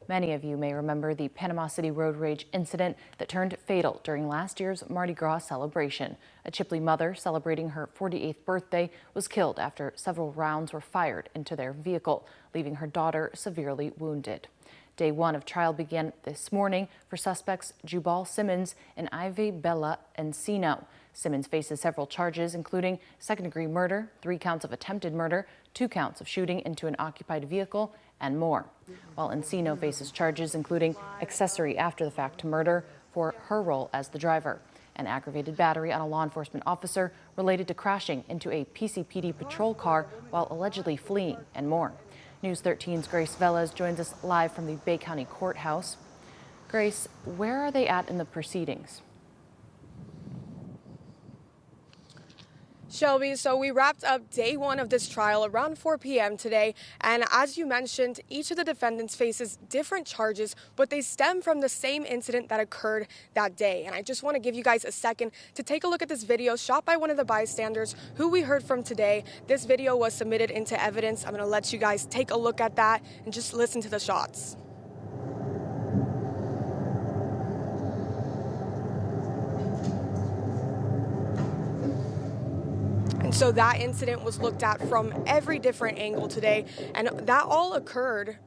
Many of you may remember the Panama City road rage incident that turned fatal during last year's Mardi Gras celebration. A Chipley mother celebrating her 48th birthday was killed after several rounds were fired into their vehicle, leaving her daughter severely wounded. Day one of trial began this morning for suspects Jubal Simmons and Ivy Bella Encino. Simmons faces several charges, including second-degree murder, 3 counts of attempted murder, 2 counts of shooting into an occupied vehicle, and more. While Encino faces charges including accessory after the fact to murder for her role as the driver, and aggravated battery on a law enforcement officer related to crashing into a PCPD patrol car while allegedly fleeing, and more. News 13's Grace Velez joins us live from the Bay County Courthouse. Grace, where are they at in the proceedings? Shelby, so we wrapped up day one of this trial around 4 p.m. today, and as you mentioned, each of the defendants faces different charges, but they stem from the same incident that occurred that day. And I just want to give you guys a second to take a look at this video shot by one of the bystanders who we heard from today. This video was submitted into evidence. I'm going to let you guys take a look at that and just listen to the shots. And so that incident was looked at from every different angle today, and that all occurred,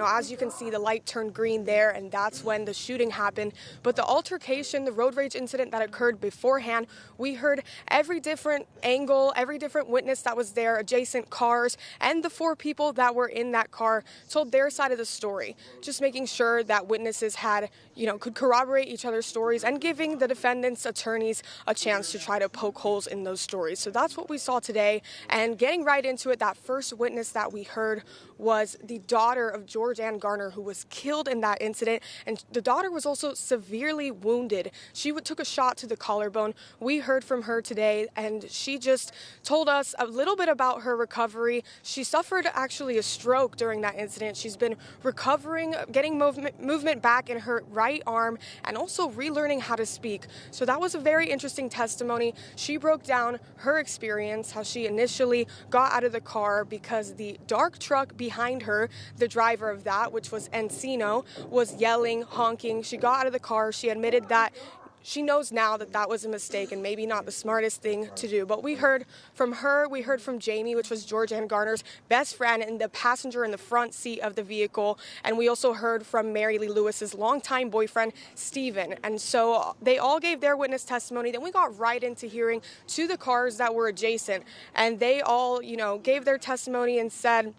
as you can see, the light turned green there, and that's when the shooting happened. But the altercation, the road rage incident that occurred beforehand, we heard every different angle, every different witness that was there, adjacent cars, and the 4 people that were in that car told their side of the story, just making sure that witnesses had, could corroborate each other's stories and giving the defendants' attorneys a chance to try to poke holes in those stories. So that's what we saw today. And getting right into it, that first witness that we heard was the daughter of George Ann Garner, who was killed in that incident, and the daughter was also severely wounded. She took a shot to the collarbone. We heard from her today, and she just told us a little bit about her recovery. She suffered actually a stroke during that incident. She's been recovering, getting movement back in her right arm, and also relearning how to speak. So that was a very interesting testimony. She broke down her experience, how she initially got out of the car because the dark truck behind her, the driver of that, which was Encino, was yelling, honking. She got out of the car. She admitted that she knows now that that was a mistake and maybe not the smartest thing to do. But we heard from her, we heard from Jamie, which was George Ann Garner's best friend and the passenger in the front seat of the vehicle. And we also heard from Mary Lee Lewis's longtime boyfriend, Steven. And so they all gave their witness testimony. Then we got right into hearing to the cars that were adjacent. And they all, gave their testimony and said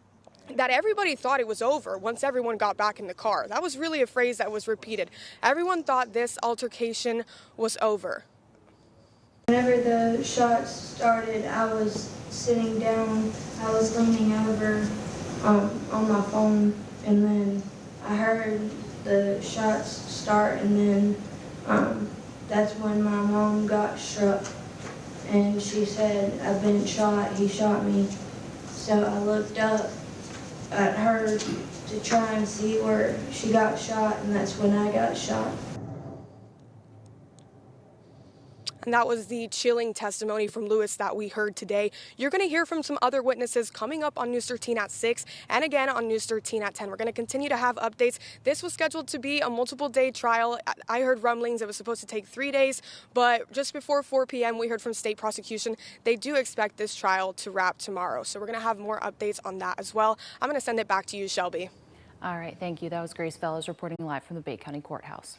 that everybody thought it was over once everyone got back in the car. That was really a phrase that was repeated. Everyone thought this altercation was over. Whenever the shots started, I was sitting down, I was leaning over on my phone, and then I heard the shots start, and then that's when my mom got struck, and she said, "I've been shot, he shot me." So I looked up at her to try and see where she got shot, and that's when I got shot. And that was the chilling testimony from Lewis that we heard today. You're going to hear from some other witnesses coming up on News 13 at 6 and again on News 13 at 10. We're going to continue to have updates. This was scheduled to be a multiple-day trial. I heard rumblings it was supposed to take 3 days, but just before 4 p.m. we heard from state prosecution. They do expect this trial to wrap tomorrow. So we're going to have more updates on that as well. I'm going to send it back to you, Shelby. All right, thank you. That was Grace Velez reporting live from the Bay County Courthouse.